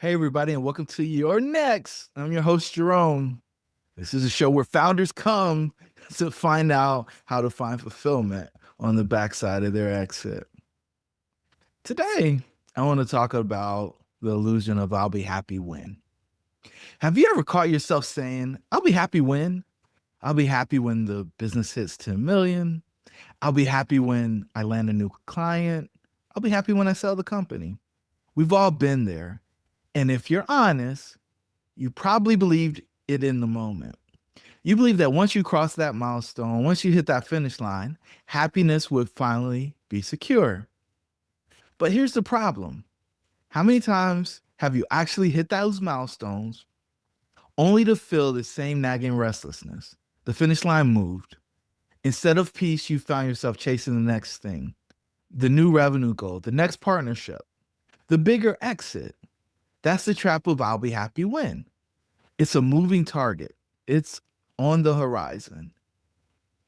Hey, everybody, and welcome to Your Next. I'm your host, Jerome. This is a show where founders come to find out how to find fulfillment on the backside of their exit. Today, I want to talk about the illusion of I'll be happy when. Have you ever caught yourself saying, I'll be happy when? I'll be happy when the business hits 10 million. I'll be happy when I land a new client. I'll be happy when I sell the company. We've all been there. And if you're honest, you probably believed it in the moment. You believe that once you cross that milestone, once you hit that finish line, happiness would finally be secure. But here's the problem. How many times have you actually hit those milestones only to feel the same nagging restlessness? The finish line moved. Instead of peace, you found yourself chasing the next thing, the new revenue goal, the next partnership, the bigger exit. That's the trap of I'll be happy when. It's a moving target. It's on the horizon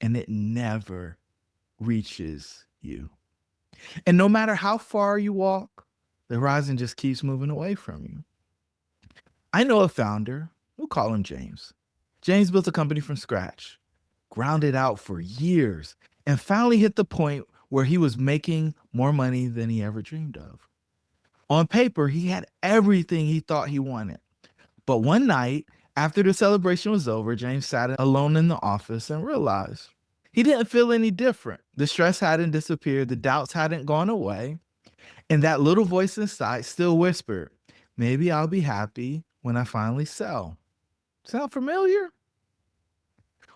and it never reaches you. And no matter how far you walk, the horizon just keeps moving away from you. I know a founder, we'll call him James. James built a company from scratch, grounded out for years, and finally hit the point where he was making more money than he ever dreamed of. On paper, he had everything he thought he wanted. But one night, after the celebration was over, James sat alone in the office and realized he didn't feel any different. The stress hadn't disappeared, the doubts hadn't gone away, and that little voice inside still whispered, maybe I'll be happy when I finally sell. Sound familiar?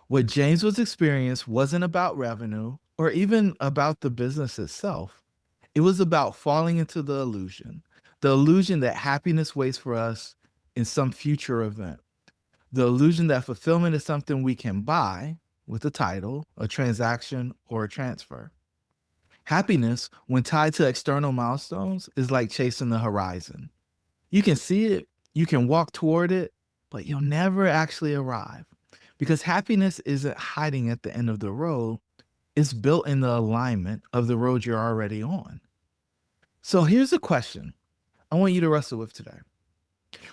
What James was experiencing wasn't about revenue or even about the business itself. It was about falling into the illusion that happiness waits for us in some future event, the illusion that fulfillment is something we can buy with a title, a transaction, or a transfer. Happiness, when tied to external milestones, is like chasing the horizon. You can see it, you can walk toward it, but you'll never actually arrive because happiness isn't hiding at the end of the road, it's built in the alignment of the road you're already on. So here's a question I want you to wrestle with today.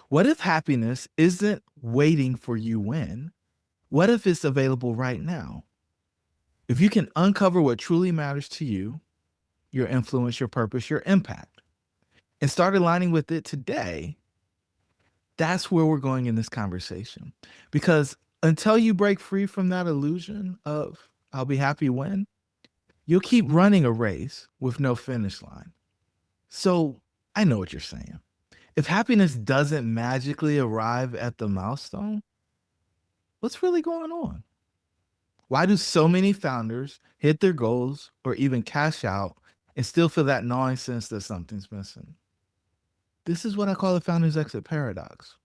What if happiness isn't waiting for you when? What if it's available right now? If you can uncover what truly matters to you, your influence, your purpose, your impact, and start aligning with it today, that's where we're going in this conversation. Because until you break free from that illusion of I'll be happy when, you'll keep running a race with no finish line. So I know what you're saying. If happiness doesn't magically arrive at the milestone, what's really going on? Why do so many founders hit their goals or even cash out and still feel that gnawing sense that something's missing? This is what I call the founder's exit paradox.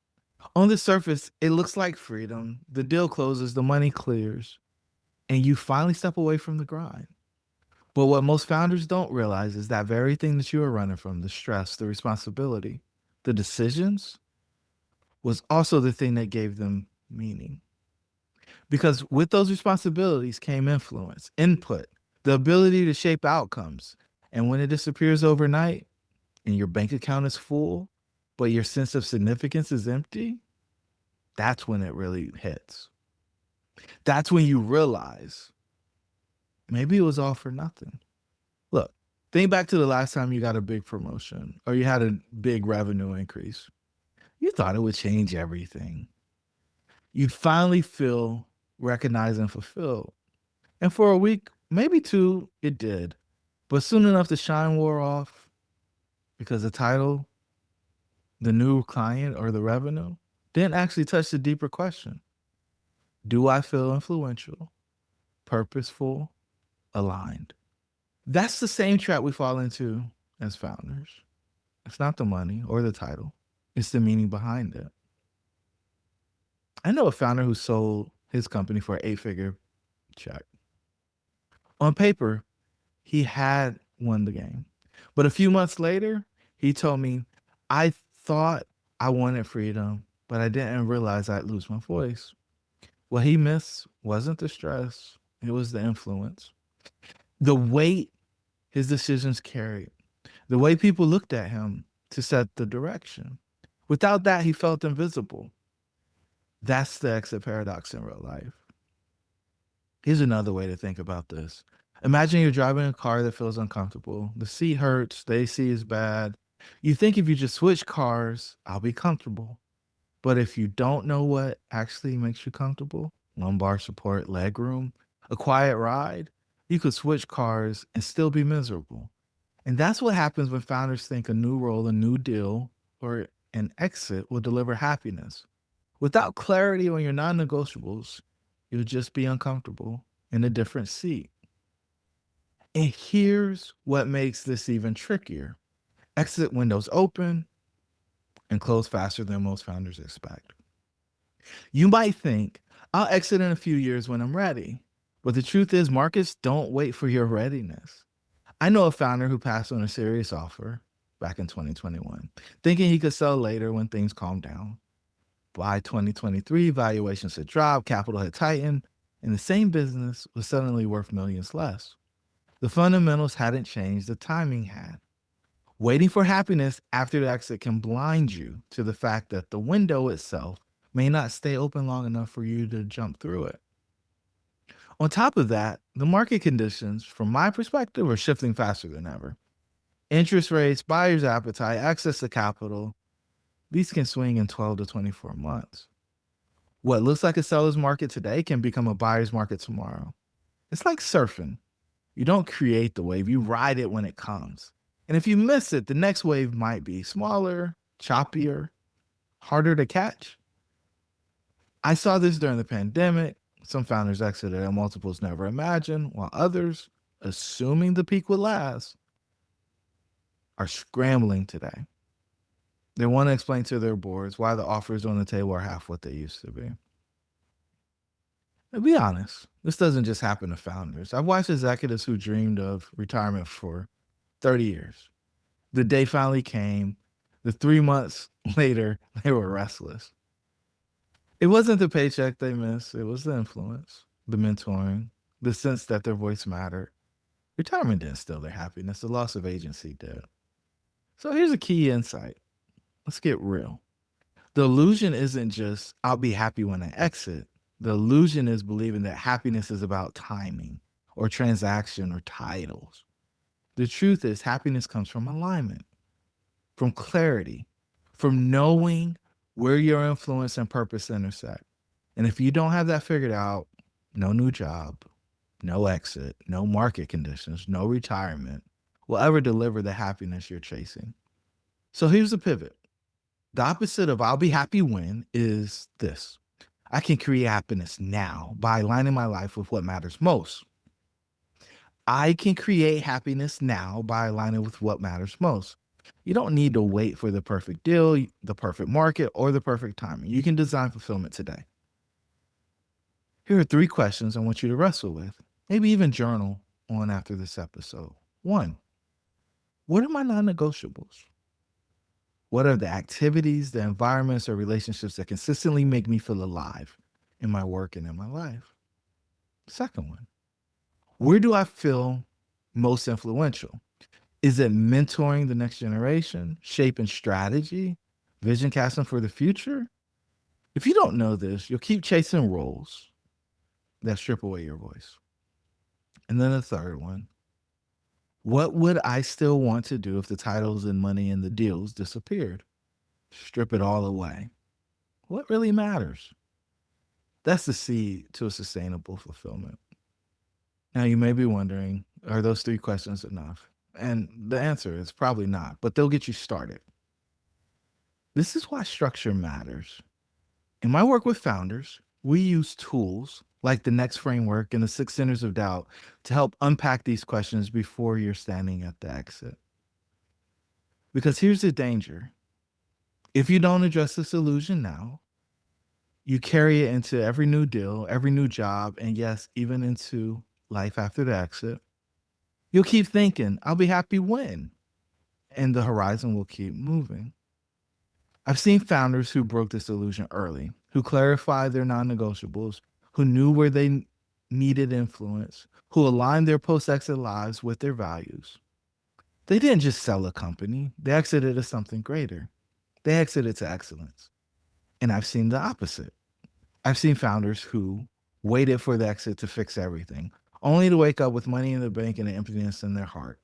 On the surface, it looks like freedom. The deal closes, the money clears, and you finally step away from the grind. But what most founders don't realize is that very thing that you are running from, the stress, the responsibility, the decisions, was also the thing that gave them meaning. Because with those responsibilities came influence, input, the ability to shape outcomes. And when it disappears overnight and your bank account is full, but your sense of significance is empty, that's when it really hits. That's when you realize maybe it was all for nothing. Look, think back to the last time you got a big promotion or you had a big revenue increase. You thought it would change everything. You'd finally feel recognized and fulfilled. And for a week, maybe two, it did. But soon enough, the shine wore off because the title, the new client, or the revenue didn't actually touch the deeper question. Do I feel influential, purposeful, aligned? That's the same trap we fall into as founders. It's not the money or the title, it's the meaning behind it. I know a founder who sold his company for an 8-figure check. On paper, he had won the game. But a few months later, he told me, I thought I wanted freedom, but I didn't realize I'd lose my voice. What he missed wasn't the stress, it was the influence. The weight his decisions carried, the way people looked at him to set the direction. Without that, he felt invisible. That's the exit paradox in real life. Here's another way to think about this. Imagine you're driving a car that feels uncomfortable. The seat hurts, the AC is bad. You think if you just switch cars, I'll be comfortable. But if you don't know what actually makes you comfortable, lumbar support, leg room, a quiet ride, you could switch cars and still be miserable. And that's what happens when founders think a new role, a new deal, or an exit will deliver happiness. Without clarity on your non negotiables, you'll just be uncomfortable in a different seat. And here's what makes this even trickier: exit windows open and close faster than most founders expect. You might think, I'll exit in a few years when I'm ready. But the truth is, markets don't wait for your readiness. I know a founder who passed on a serious offer back in 2021, thinking he could sell later when things calmed down. By 2023, valuations had dropped, capital had tightened, and the same business was suddenly worth millions less. The fundamentals hadn't changed, the timing had. Waiting for happiness after the exit can blind you to the fact that the window itself may not stay open long enough for you to jump through it. On top of that, the market conditions, from my perspective, are shifting faster than ever. Interest rates, buyers' appetite, access to capital, these can swing in 12 to 24 months. What looks like a seller's market today can become a buyer's market tomorrow. It's like surfing. You don't create the wave, you ride it when it comes. And if you miss it, the next wave might be smaller, choppier, harder to catch. I saw this during the pandemic. Some founders exited at multiples never imagined, while others, assuming the peak would last, are scrambling today. They want to explain to their boards why the offers on the table are half what they used to be. To be honest, this doesn't just happen to founders. I've watched executives who dreamed of retirement for 30 years. The day finally came. The 3 months later, they were restless. It wasn't the paycheck they missed, it was the influence, the mentoring, the sense that their voice mattered. Retirement didn't steal their happiness, the loss of agency did. So here's a key insight. Let's get real. The illusion isn't just, I'll be happy when I exit. The illusion is believing that happiness is about timing or transaction or titles. The truth is, happiness comes from alignment, from clarity, from knowing where your influence and purpose intersect. And if you don't have that figured out, no new job, no exit, no market conditions, no retirement will ever deliver the happiness you're chasing. So here's the pivot. The opposite of I'll be happy when is this: I can create happiness now by aligning my life with what matters most. I can create happiness now by aligning with what matters most. You don't need to wait for the perfect deal, the perfect market, or the perfect timing. You can design fulfillment today. Here are 3 questions I want you to wrestle with, maybe even journal on after this episode. 1, what are my non negotiables? What are the activities, the environments, or relationships that consistently make me feel alive in my work and in my life? Second one, where do I feel most influential? Is it mentoring the next generation, shaping strategy, vision casting for the future? If you don't know this, you'll keep chasing roles that strip away your voice. And then the third one, what would I still want to do if the titles and money and the deals disappeared? Strip it all away. What really matters? That's the seed to a sustainable fulfillment. Now, you may be wondering, are those 3 questions enough? And the answer is probably not, but they'll get you started. This is why structure matters. In my work with founders, we use tools like the Next framework and the 6 centers of doubt to help unpack these questions before you're standing at the exit. Because here's the danger. If you don't address this illusion now, you carry it into every new deal, every new job, and yes, even into life after the exit. You'll keep thinking, I'll be happy when, and the horizon will keep moving. I've seen founders who broke this illusion early, who clarified their non negotiables, who knew where they needed influence, who aligned their post exit lives with their values. They didn't just sell a company, they exited to something greater. They exited to excellence. And I've seen the opposite. I've seen founders who waited for the exit to fix everything, only to wake up with money in the bank and an emptiness in their heart.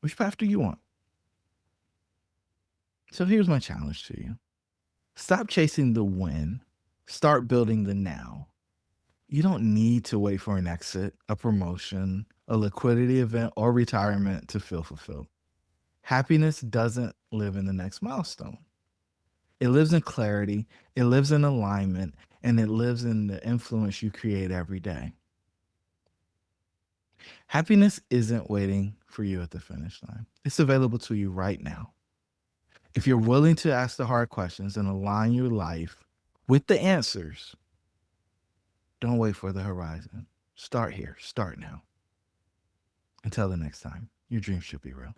Which path do you want? So here's my challenge to you. Stop chasing the when. Start building the now. You don't need to wait for an exit, a promotion, a liquidity event, or retirement to feel fulfilled. Happiness doesn't live in the next milestone. It lives in clarity, it lives in alignment, and it lives in the influence you create every day. Happiness isn't waiting for you at the finish line. It's available to you right now. If you're willing to ask the hard questions and align your life with the answers, don't wait for the horizon. Start here. Start now. Until the next time, your dreams should be real.